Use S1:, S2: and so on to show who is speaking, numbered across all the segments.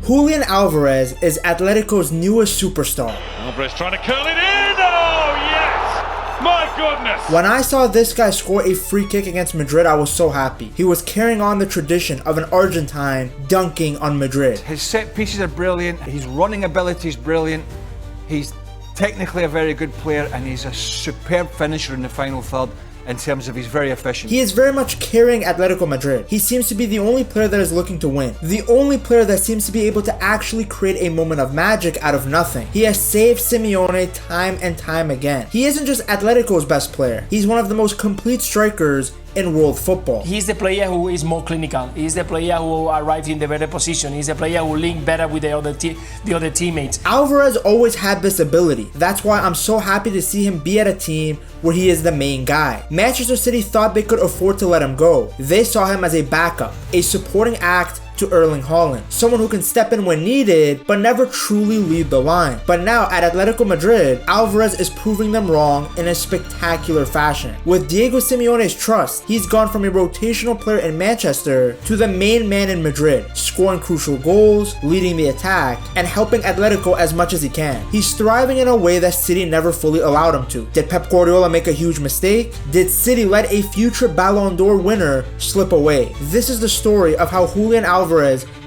S1: Julian Álvarez is Atletico's newest superstar.
S2: Alvarez trying to curl it in. Oh, yes! My goodness!
S1: When I saw this guy score a free kick against Madrid, I was so happy. He was carrying on the tradition of an Argentine dunking on Madrid.
S3: His set pieces are brilliant. His running ability is brilliant. He's technically a very good player, and he's a superb finisher in the final third. In terms of he's very efficient.
S1: He is very much carrying Atletico Madrid. He seems to be the only player that is looking to win. The only player that seems to be able to actually create a moment of magic out of nothing. He has saved Simeone time and time again. He isn't just Atletico's best player. He's one of the most complete strikers in world football.
S4: He's the player who is more clinical. He's the player who arrives in the better position. He's the player who links better with the other teammates.
S1: Alvarez always had this ability. That's why I'm so happy to see him be at a team where he is the main guy. Manchester City thought they could afford to let him go. They saw him as a backup, a supporting act to Erling Haaland, someone who can step in when needed but never truly lead the line. But now at Atletico Madrid, Alvarez is proving them wrong in a spectacular fashion. With Diego Simeone's trust, he's gone from a rotational player in Manchester to the main man in Madrid, scoring crucial goals, leading the attack, and helping Atletico as much as he can. He's thriving in a way that City never fully allowed him to. Did Pep Guardiola make a huge mistake? Did City let a future Ballon d'Or winner slip away? This is the story of how Julian Alvarez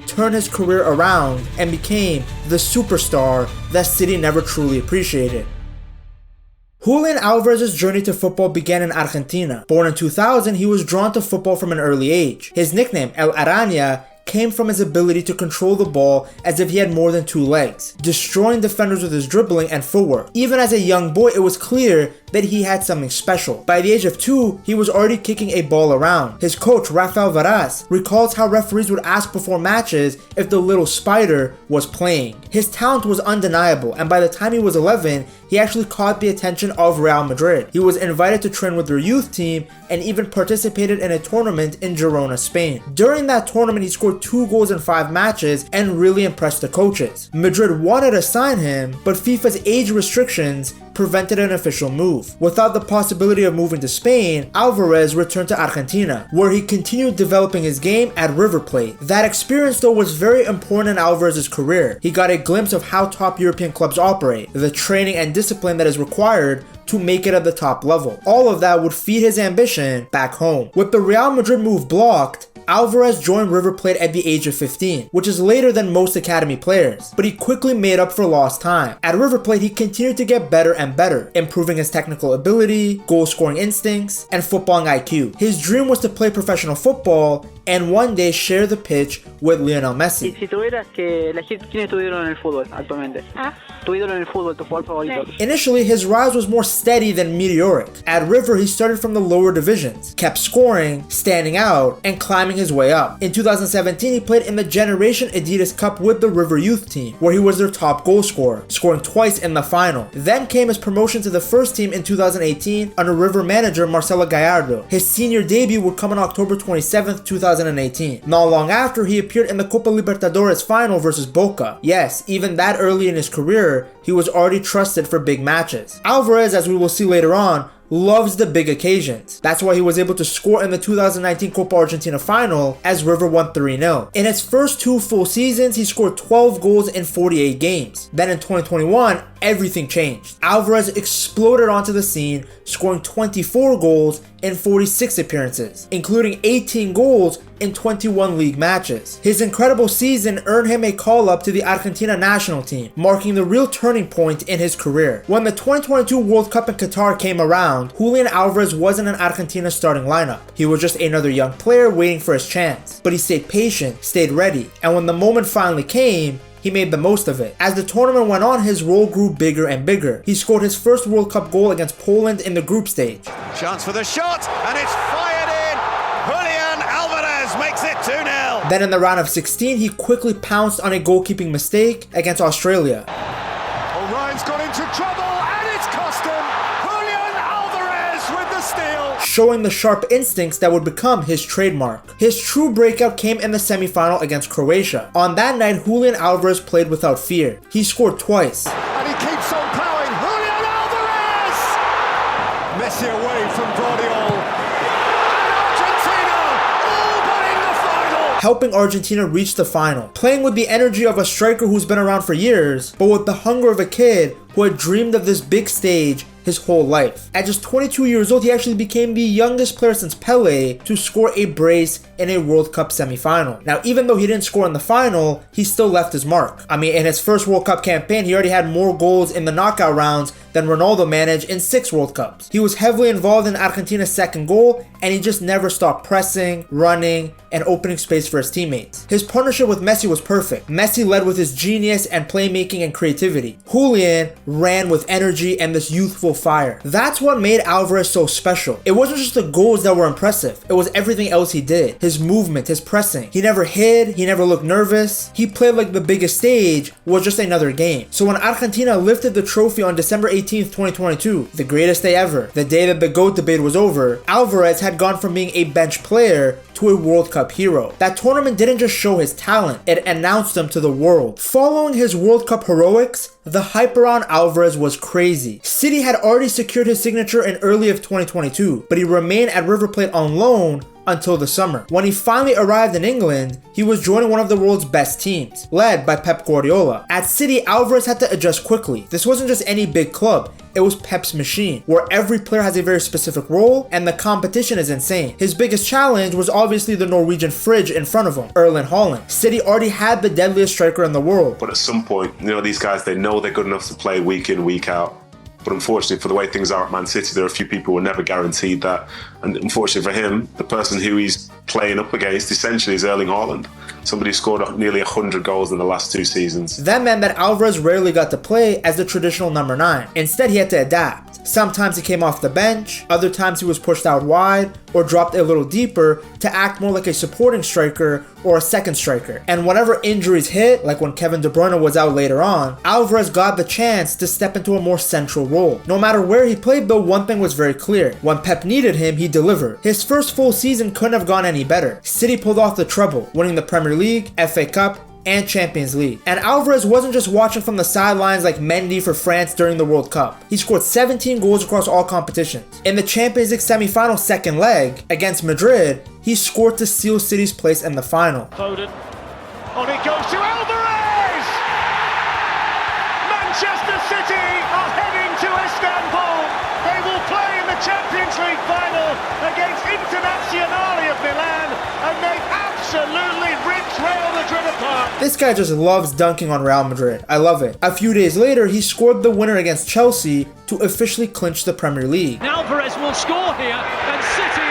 S1: turned his career around and became the superstar that City never truly appreciated. Julian Álvarez's journey to football began in Argentina. Born in 2000, he was drawn to football from an early age. His nickname, El Araña, came from his ability to control the ball as if he had more than two legs, destroying defenders with his dribbling and footwork. Even as a young boy, it was clear that he had something special. By the age of 2, he was already kicking a ball around. His coach, Alvarez, recalls how referees would ask before matches if the little spider was playing. His talent was undeniable, and by the time he was 11, he actually caught the attention of Real Madrid. He was invited to train with their youth team and even participated in a tournament in Girona, Spain. During that tournament, he scored 2 goals in 5 matches and really impressed the coaches. Madrid wanted to sign him, but FIFA's age restrictions prevented an official move. Without the possibility of moving to Spain, Alvarez returned to Argentina, where he continued developing his game at River Plate. That experience though was very important in Alvarez's career. He got a glimpse of how top European clubs operate, the training and discipline that is required to make it at the top level. All of that would feed his ambition back home. With the Real Madrid move blocked, Alvarez joined River Plate at the age of 15, which is later than most academy players, but he quickly made up for lost time. At River Plate, he continued to get better and better, improving his technical ability, goal-scoring instincts, and footballing IQ. His dream was to play professional football and one day share the pitch with Lionel Messi.
S5: Si tuvieras que elegir quién es tu ídolo en el fútbol actualmente. Tu ídolo en el fútbol, tu jugador favorito.
S1: Initially, his rise was more steady than meteoric. At River, he started from the lower divisions, kept scoring, standing out, and climbing his way up. In 2017, he played in the Generation Adidas Cup with the River youth team, where he was their top goal scorer, scoring twice in the final. Then came his promotion to the first team in 2018 under River manager Marcelo Gallardo. His senior debut would come on October 27th, 2018. Not long after, he appeared in the Copa Libertadores final versus Boca. Yes, even that early in his career, he was already trusted for big matches. Alvarez, as we will see later on, loves the big occasions. That's why he was able to score in the 2019 Copa Argentina final as River won 3-0. In his first 2 full seasons, he scored 12 goals in 48 games. Then in 2021, everything changed. Alvarez exploded onto the scene, scoring 24 goals in 46 appearances, including 18 goals in 21 league matches. His incredible season earned him a call-up to the Argentina national team, marking the real turning point in his career. When the 2022 World Cup in Qatar came around, Julian Álvarez wasn't in Argentina's starting lineup. He was just another young player waiting for his chance. But he stayed patient, stayed ready, and when the moment finally came, he made the most of it. As the tournament went on, his role grew bigger and bigger. He scored his first World Cup goal against Poland in the group stage.
S6: Chance for the shot, and it's fired in! Julián Álvarez makes it 2-0!
S1: Then in the round of 16, he quickly pounced on a goalkeeping mistake against Australia.
S6: Ryan's got into trouble, and it's cost him! Julián Álvarez with the steal!
S1: Showing the sharp instincts that would become his trademark. His true breakout came in the semi-final against Croatia. On that night, Julian Álvarez played without fear. He scored twice.
S6: And he keeps on plowing. Julián Álvarez! Messi away from Guardiola. And Argentina all but in the final!
S1: helping Argentina reach the final, playing with the energy of a striker who's been around for years, but with the hunger of a kid who had dreamed of this big stage his whole life. At just 22 years old, he actually became the youngest player since Pele to score a brace in a World Cup semi-final. Now, even though he didn't score in the final, he still left his mark. I mean, in his first World Cup campaign, he already had more goals in the knockout rounds than Ronaldo managed in 6 World Cups. He was heavily involved in Argentina's second goal, and he just never stopped pressing, running, and opening space for his teammates. His partnership with Messi was perfect. Messi led with his genius and playmaking and creativity. Julian ran with energy and this youthful fire. That's what made Alvarez so special. It wasn't just the goals that were impressive, it was everything else he did. His movement, his pressing. He never hid, he never looked nervous. He played like the biggest stage was just another game. So when Argentina lifted the trophy on December 18th, 2022, the greatest day ever, the day that the GOAT debate was over, Alvarez had gone from being a bench player to a World Cup hero. That tournament didn't just show his talent, it announced him to the world. Following his World Cup heroics, the hype around Alvarez was crazy. City had already secured his signature in early of 2022, but he remained at River Plate on loan until the summer. When he finally arrived in England, he was joining one of the world's best teams, led by Pep Guardiola. At City, Alvarez had to adjust quickly. This wasn't just any big club, it was Pep's machine, where every player has a very specific role and the competition is insane. His biggest challenge was obviously the Norwegian fridge in front of him, Erling Haaland. City already had the deadliest striker in the world.
S7: But at some point, these guys, they know they're good enough to play week in, week out. But unfortunately, for the way things are at Man City, there are a few people who are never guaranteed that. And unfortunately for him, the person who he's playing up against essentially is Erling Haaland. Somebody who scored nearly 100 goals in the last 2 seasons.
S1: That meant that Alvarez rarely got to play as the traditional number 9. Instead, he had to adapt. Sometimes he came off the bench, other times he was pushed out wide or dropped a little deeper to act more like a supporting striker or a second striker. And whenever injuries hit, like when Kevin De Bruyne was out later on, Alvarez got the chance to step into a more central role. No matter where he played though, one thing was very clear. When Pep needed him, he delivered. His first full season couldn't have gone any better. City pulled off the treble, winning the Premier League, FA Cup, and Champions League. And Alvarez wasn't just watching from the sidelines like Mendy for France during the World Cup. He scored 17 goals across all competitions. In the Champions League semi-final second leg against Madrid, he scored to seal City's place in the final.
S6: Foden. On it goes to Alvarez! Manchester City are heading to Istanbul. They will play in the Champions League final against Internazionale of Milan, and they absolutely ripped Real Madrid apart.
S1: This guy just loves dunking on Real Madrid. I love it. A few days later, he scored the winner against Chelsea to officially clinch the Premier League.
S2: Alvarez will score here, and City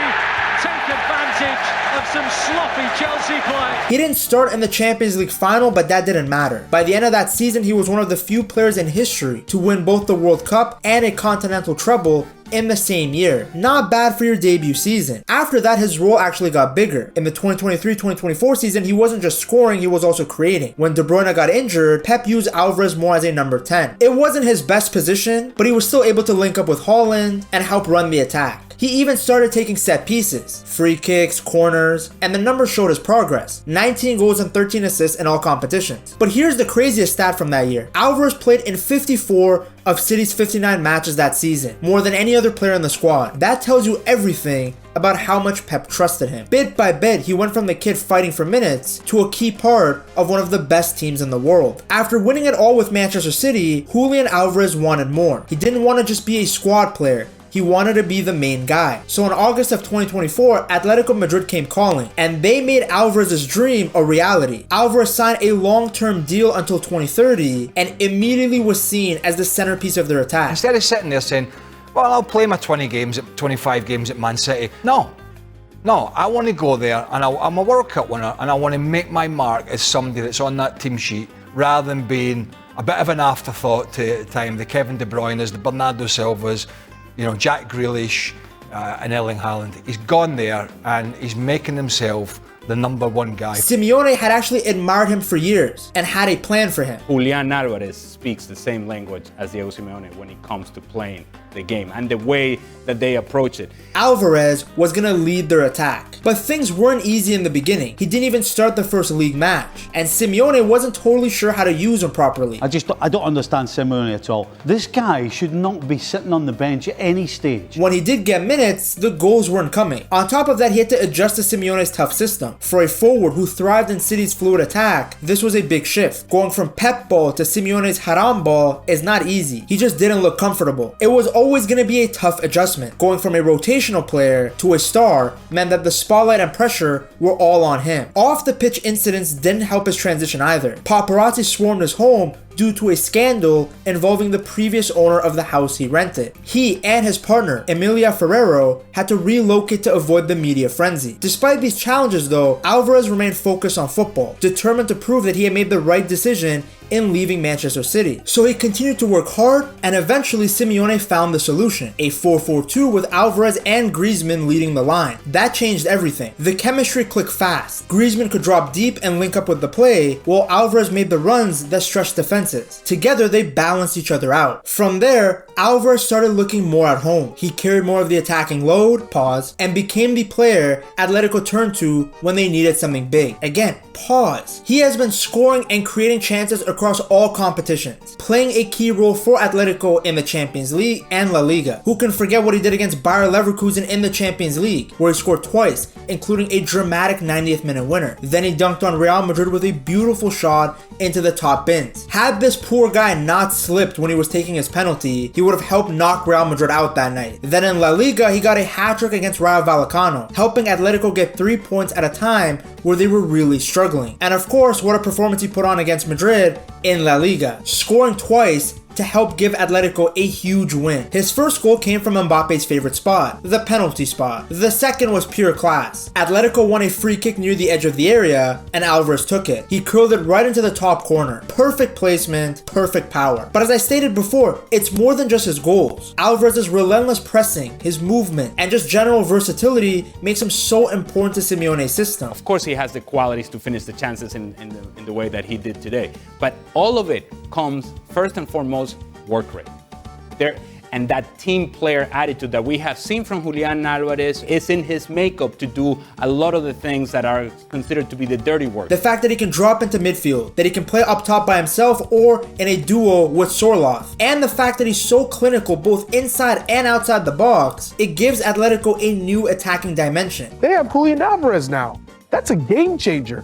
S2: take advantage of some sloppy Chelsea play.
S1: He didn't start in the Champions League final, but that didn't matter. By the end of that season, he was one of the few players in history to win both the World Cup and a continental treble in the same year. Not bad for your debut season. After that, his role actually got bigger. In the 2023-2024 season, he wasn't just scoring, he was also creating. When De Bruyne got injured, Pep used Alvarez more as a number 10. It wasn't his best position, but he was still able to link up with Haaland and help run the attack. He even started taking set pieces, free kicks, corners, and the numbers showed his progress. 19 goals and 13 assists in all competitions. But here's the craziest stat from that year. Alvarez played in 54 of City's 59 matches that season, more than any other player in the squad. That tells you everything about how much Pep trusted him. Bit by bit, he went from the kid fighting for minutes to a key part of one of the best teams in the world. After winning it all with Manchester City, Julian Álvarez wanted more. He didn't want to just be a squad player. He wanted to be the main guy. So in August of 2024, Atletico Madrid came calling, and they made Alvarez's dream a reality. Alvarez signed a long-term deal until 2030, and immediately was seen as the centerpiece of their attack.
S3: Instead of sitting there saying, well, I'll play my 25 games at Man City. No, I want to go there, and I'm a World Cup winner, and I want to make my mark as somebody that's on that team sheet, rather than being a bit of an afterthought to time. The Kevin De Bruyne's, the Bernardo Silvas, Jack Grealish and Erling Haaland. He's gone there and he's making himself the number 1 guy.
S1: Simeone had actually admired him for years and had a plan for him.
S8: Julián Álvarez speaks the same language as Diego Simeone when it comes to playing the game and the way that they approach it.
S1: Alvarez was going to lead their attack. But things weren't easy in the beginning. He didn't even start the first league match. And Simeone wasn't totally sure how to use him properly.
S9: I don't understand Simeone at all. This guy should not be sitting on the bench at any stage.
S1: When he did get minutes, the goals weren't coming. On top of that, he had to adjust to Simeone's tough system. For a forward who thrived in City's fluid attack, this was a big shift. Going from Pep ball to Simeone's haram ball is not easy. He just didn't look comfortable. It was always going to be a tough adjustment. Going from a rotational player to a star meant that the spotlight and pressure were all on him. Off the pitch incidents didn't help his transition either. Paparazzi swarmed his home due to a scandal involving the previous owner of the house he rented. He and his partner, Emilia Ferrero, had to relocate to avoid the media frenzy. Despite these challenges though, Alvarez remained focused on football, determined to prove that he had made the right decision in leaving Manchester City. So he continued to work hard, and eventually Simeone found the solution, a 4-4-2 with Alvarez and Griezmann leading the line. That changed everything. The chemistry clicked fast. Griezmann could drop deep and link up with the play, while Alvarez made the runs that stretched defenses. Together they balanced each other out. From there, Alvarez started looking more at home. He carried more of the attacking load, and became the player Atletico turned to when they needed something big. Again, He has been scoring and creating chances across all competitions, playing a key role for Atletico in the Champions League and La Liga. Who can forget what he did against Bayer Leverkusen in the Champions League, where he scored twice, including a dramatic 90th minute winner. Then he dunked on Real Madrid with a beautiful shot into the top bins. Had this poor guy not slipped when he was taking his penalty, he would have helped knock Real Madrid out that night. Then in La Liga, he got a hat-trick against Rayo Vallecano, helping Atletico get 3 points at a time where they were really struggling. And of course, what a performance he put on against Madrid in La Liga, scoring twice to help give Atletico a huge win. His first goal came from Mbappe's favorite spot, the penalty spot. The second was pure class. Atletico won a free kick near the edge of the area, and Alvarez took it. He curled it right into the top corner. Perfect placement, perfect power. But as I stated before, it's more than just his goals. Alvarez's relentless pressing, his movement, and just general versatility makes him so important to Simeone's system.
S8: Of course, he has the qualities to finish the chances in the way that he did today. But all of it comes first and foremost work rate. And that team player attitude that we have seen from Julián Álvarez is in his makeup to do a lot of the things that are considered to be the dirty work.
S1: The fact that he can drop into midfield, that he can play up top by himself or in a duo with Sorloth, and the fact that he's so clinical both inside and outside the box, it gives Atletico a new attacking dimension.
S10: They have Julián Álvarez now. That's a game changer.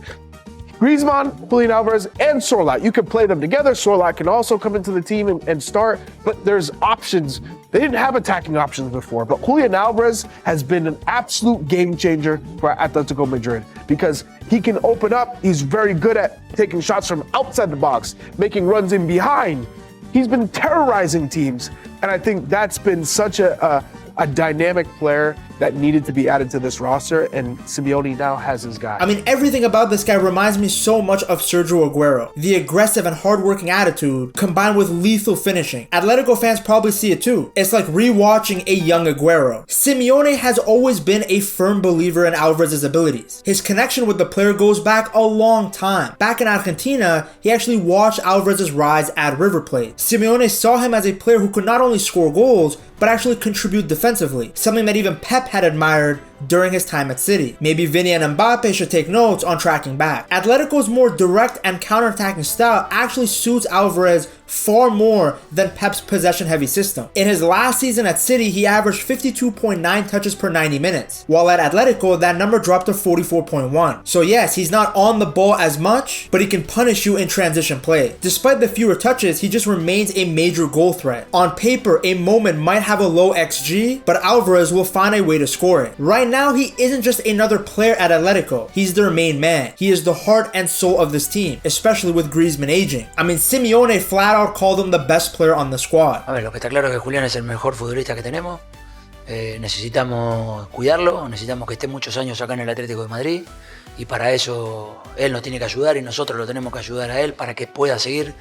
S10: Griezmann, Julián Álvarez, and Sorloth. You can play them together. Sorloth can also come into the team and start, but there's options. They didn't have attacking options before, but Julián Álvarez has been an absolute game changer for Atletico Madrid because he can open up. He's very good at taking shots from outside the box, making runs in behind. He's been terrorizing teams, and I think that's been such a dynamic player that needed to be added to this roster, and Simeone now has his guy.
S1: I mean, everything about this guy reminds me so much of Sergio Aguero. The aggressive and hardworking attitude combined with lethal finishing. Atletico fans probably see it too. It's like rewatching a young Aguero. Simeone has always been a firm believer in Alvarez's abilities. His connection with the player goes back a long time. Back in Argentina, he actually watched Alvarez's rise at River Plate. Simeone saw him as a player who could not only score goals, but actually contribute defensively, something that even Pep had admired during his time at City. Maybe Vini and Mbappe should take notes on tracking back. Atletico's more direct and counterattacking style actually suits Alvarez far more than Pep's possession-heavy system. In his last season at City, he averaged 52.9 touches per 90 minutes, while at Atletico, that number dropped to 44.1. So yes, he's not on the ball as much, but he can punish you in transition play. Despite the fewer touches, he just remains a major goal threat. On paper, a moment might have a low XG, but Alvarez will find a way to score it. Right now, he isn't just another player at Atletico, he's their main man. He is the heart and soul of this team, especially with Griezmann aging. I mean, Simeone flat out called him the best player on the squad.
S11: A ver, lo que está claro es que Julián es el mejor futbolista que tenemos. Necesitamos cuidarlo, necesitamos que esté muchos años acá en el Atlético de Madrid y para eso él nos tiene que ayudar y nosotros lo tenemos que ayudar a él para que pueda seguir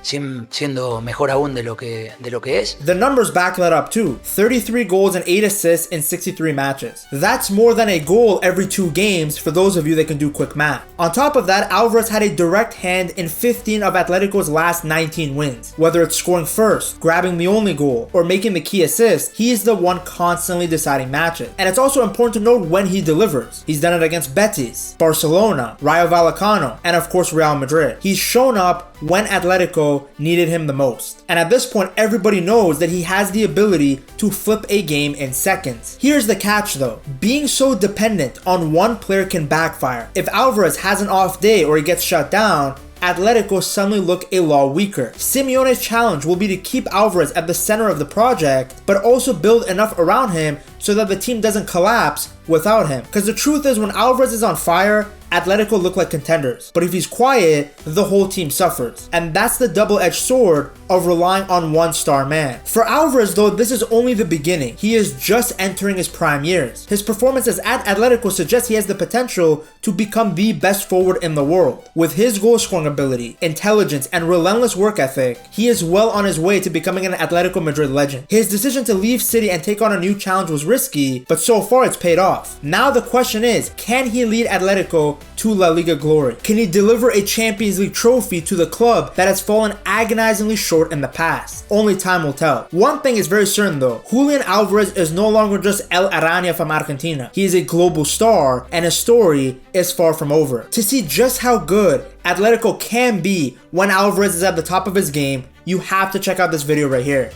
S11: siendo mejor aún de lo que es.
S1: The numbers back that up too. 33 goals and 8 assists in 63 matches. That's more than a goal every 2 games for those of you that can do quick math. On top of that, Alvarez had a direct hand in 15 of Atletico's last 19 wins. Whether it's scoring first, grabbing the only goal, or making the key assist, he is the one constantly deciding matches. And it's also important to note when he delivers. He's done it against Betis, Barcelona, Rayo Vallecano, and of course Real Madrid. He's shown up when Atletico needed him the most. And at this point, everybody knows that he has the ability to flip a game in seconds. Here's the catch though. Being so dependent on one player can backfire. If Alvarez has an off day or he gets shut down, Atletico suddenly look a lot weaker. Simeone's challenge will be to keep Alvarez at the center of the project, but also build enough around him so that the team doesn't collapse without him. Because the truth is, when Alvarez is on fire, Atletico look like contenders. But if he's quiet, the whole team suffers. And that's the double-edged sword of relying on one star man. For Alvarez though, this is only the beginning. He is just entering his prime years. His performances at Atletico suggest he has the potential to become the best forward in the world. With his goal scoring ability, intelligence, and relentless work ethic, he is well on his way to becoming an Atletico Madrid legend. His decision to leave City and take on a new challenge was risky, but so far it's paid off. Now the question is, can he lead Atletico to La Liga glory? Can he deliver a Champions League trophy to the club that has fallen agonizingly short in the past? Only time will tell. One thing is very certain though, Julian Álvarez is no longer just El Araña from Argentina. He is a global star, and his story is far from over. To see just how good Atletico can be when Alvarez is at the top of his game, you have to check out this video right here.